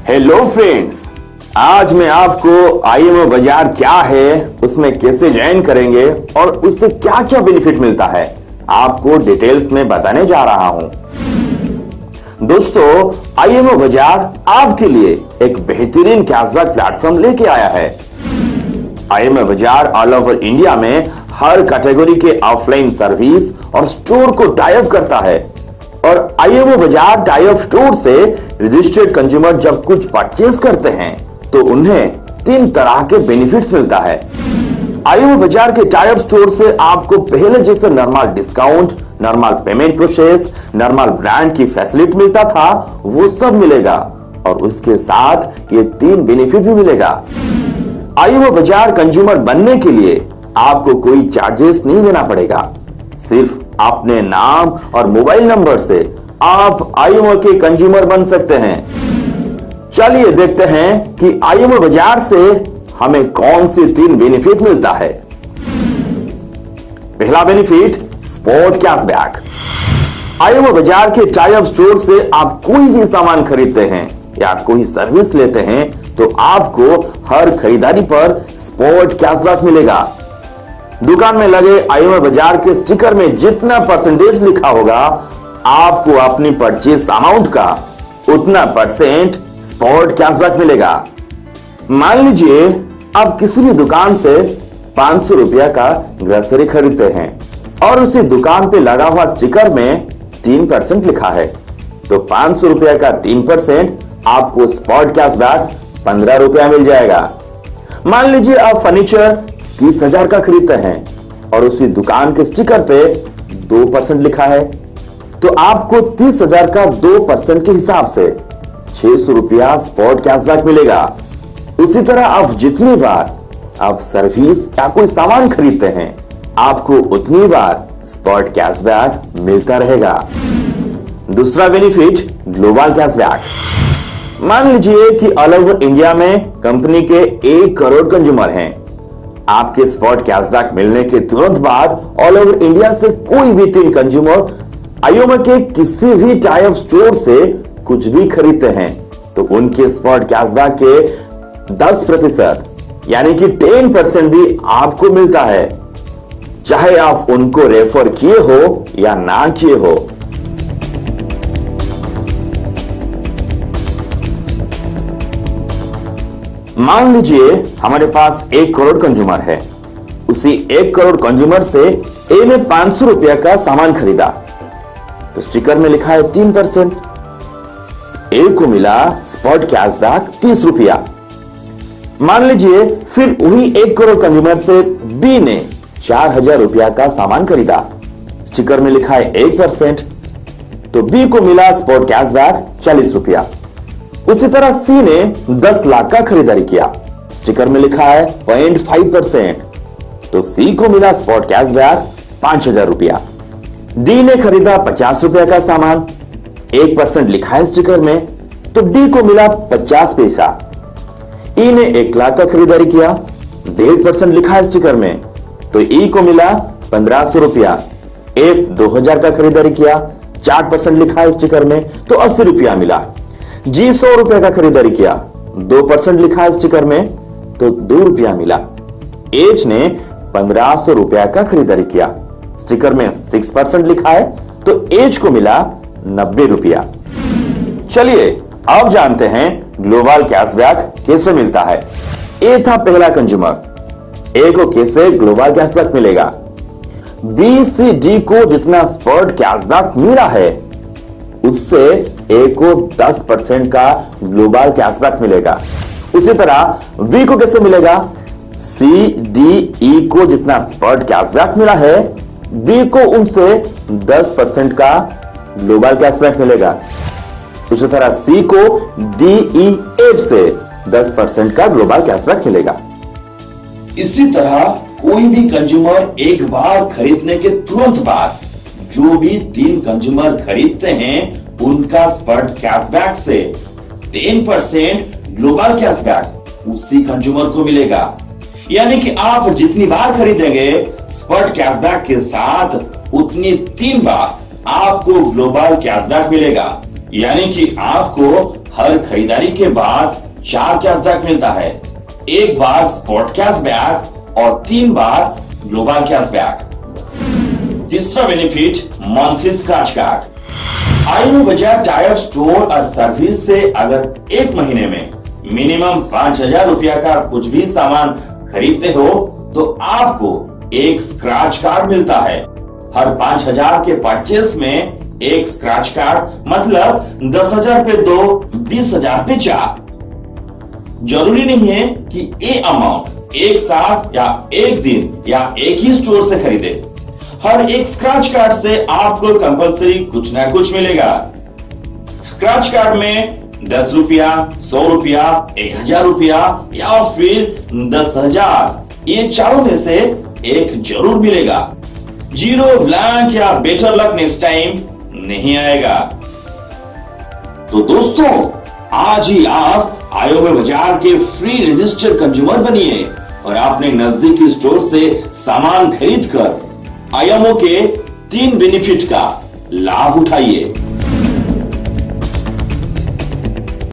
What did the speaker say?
Hello friends, आज मैं आपको आईएमओ बाजार क्या है, उसमें कैसे ज्वाइन करेंगे और उससे क्या क्या बेनिफिट मिलता है, आपको डिटेल्स में बताने जा रहा हूं। दोस्तों, आईएमओ बाजार आपके लिए एक बेहतरीन कैशबैक प्लेटफॉर्म लेके आया है। आईएमओ बाजार ऑल ओवर इंडिया में हर कैटेगरी के ऑफलाइन सर्विस और स्टोर को टाई अप करता है और आईएमओ बाजार टाई अप स्टोर से रजिस्टर्ड कंज्यूमर जब कुछ परचेस करते हैं तो उन्हें 3 तरह के बेनिफिट्स मिलता है। आईएमओ बाजार के टाई अप स्टोर से आपको पहले जैसे normal discount, normal payment process, normal brand की फैसिलिटी मिलता था, वो सब मिलेगा और उसके साथ ये 3 बेनिफिट भी मिलेगा। आईएमओ बाजार कंज्यूमर बनने के लिए आपको कोई चार्जेस नहीं देना पड़ेगा। सिर्फ अपने नाम और मोबाइल नंबर से आप आईएमओ के कंज्यूमर बन सकते हैं। चलिए देखते हैं कि आईएमओ बाजार से हमें कौन सी 3 बेनिफिट मिलता है। पहला बेनिफिट, स्पॉट कैशबैक। आईएमओ बाजार के टाई अप स्टोर से आप कोई भी सामान खरीदते हैं या कोई सर्विस लेते हैं तो आपको हर खरीदारी पर स्पॉट कैशबैक मिलेगा। दुकान में लगे आईएमओ बाजार के स्टिकर में जितना परसेंटेज लिखा होगा, आपको अपनी परचेस अमाउंट का उतना परसेंट स्पॉट कैशबैक मिलेगा। मान लीजिए आप किसी भी दुकान से 500 रुपया का ग्रोसरी खरीदते हैं और उसी दुकान पे लगा हुआ स्टिकर में 3% लिखा है, तो 500 रुपया का 3% आपको स्पॉट कैशबैक 15 रुपया मिल जाएगा। मान लीजिए आप फर्नीचर 30,000 का खरीदते हैं और उसी दुकान के स्टिकर पे 2% लिखा है, तो आपको 30,000 का 2% के हिसाब से 600 रुपया स्पॉट कैशबैक मिलेगा। उसी तरह आप जितनी बार आप सर्विस या कोई सामान खरीदते हैं, आपको उतनी बार स्पॉट कैशबैक मिलता रहेगा। दूसरा बेनिफिट, ग्लोबल कैशबैक। मान लीजिए कि ऑल ओवर इंडिया में कंपनी के 1 करोड़ कंज्यूमर हैं। आपके स्पॉट कैशबैक मिलने के तुरंत बाद ऑल ओवर इंडिया से कोई भी 3 कंज्यूमर आईएमओ के किसी भी टाई अप स्टोर से कुछ भी खरीदते हैं तो उनके स्पॉट कैशबैक के 10% यानी कि 10% भी आपको मिलता है, चाहे आप उनको रेफर किए हो या ना किए हो। मान लीजिए हमारे पास 1 करोड़ कंज्यूमर है। उसी 1 करोड़ कंज्यूमर से ए ने 500 रुपया का सामान खरीदा तो स्टिकर में लिखा है 3%। ए को मिला स्पॉट कैशबैक 30 रुपया। मान लीजिए फिर वही 1 करोड़ कंज्यूमर से बी ने 4,000 रुपया का सामान खरीदा, स्टिकर में लिखा है 1%, तो बी को मिला स्पॉट कैशबैक 40 रुपया। उसी तरह सी ने 10 लाख का खरीदारी किया, स्टिकर में लिखा है 0.5%, तो सी को मिला स्पॉट कैशबैक 5,000 रुपया। डी ने खरीदा 50 रुपया का सामान, 1% लिखा है स्टिकर में, तो डी को मिला 50 पैसा। ई ने 1 लाख का खरीदारी किया, 1.5% लिखा है स्टिकर में, तो ई को मिला 1500 रुपया। एफ 2000 का खरीदारी किया, 4% लिखा है स्टिकर में, तो 80 रुपया मिला। जी 100 रुपए का खरीदारी किया, 2% लिखा है स्टिकर में, तो 2 रुपया मिला। एच ने 1500 रुपया का खरीदारी किया, स्टिकर में 6% लिखा है, तो एच को मिला 90 रुपया। चलिए अब जानते हैं ग्लोबल कैशबैक कैसे मिलता है। ए था पहला कंज्यूमर, ए को कैसे ग्लोबल कैशबैक मिलेगा। बी सी डी को जितना स्पॉट कैशबैक मिला है उससे ए को 10% का ग्लोबल कैशबैक मिलेगा। उसी तरह वी को कैसे मिलेगा, सी डी ई को जितना स्पॉट कैशबैक मिला है बी को उनसे 10% का ग्लोबल कैशबैक मिलेगा। उसी तरह सी को डी ई एफ से 10% का ग्लोबल कैशबैक मिलेगा। इसी तरह कोई भी कंज्यूमर एक बार खरीदने के तुरंत बाद जो भी 3 कंज्यूमर खरीदते हैं उनका स्पॉट कैशबैक से 10% ग्लोबल कैशबैक उसी कंज्यूमर को मिलेगा। यानी कि आप जितनी बार खरीदेंगे स्पॉट कैशबैक के साथ उतनी 3 बार आपको ग्लोबल कैशबैक मिलेगा, यानी कि आपको हर खरीदारी के बाद 4 कैशबैक मिलता है। एक बार स्पॉट कैशबैक और 3 बार ग्लोबल कैशबैक। तीसरा benefit monthly scratch card. IMO Bajaj tyre store और सर्विस से अगर एक महीने में मिनिमम 5,000 रुपया का कुछ भी सामान खरीदते हो तो आपको एक स्क्रैच कार्ड मिलता है। हर 5,000 के परचेस में एक स्क्रैच कार्ड, मतलब 10,000 पे 2, 20,000 पे 4। जरूरी नहीं है कि ये अमाउंट एक साथ या एक दिन या एक ही स्टोर से खरीदे। हर एक स्क्रैच कार्ड से आपको कंपलसरी कुछ ना कुछ मिलेगा। स्क्रैच कार्ड में 10 रुपया, 100 रुपया, 1,000 रुपया या फिर 10,000, ये चारों में से एक जरूर मिलेगा। जीरो, ब्लैंक या बेटर लक नेक्स्ट टाइम नहीं आएगा। तो दोस्तों, आज ही आप आईएमओ बाजार के फ्री रजिस्टर्ड कंज्यूमर बनिए और अपने नजदीकी स्टोर से सामान खरीद कर आईएमओ के 3 बेनिफिट का लाभ उठाइए।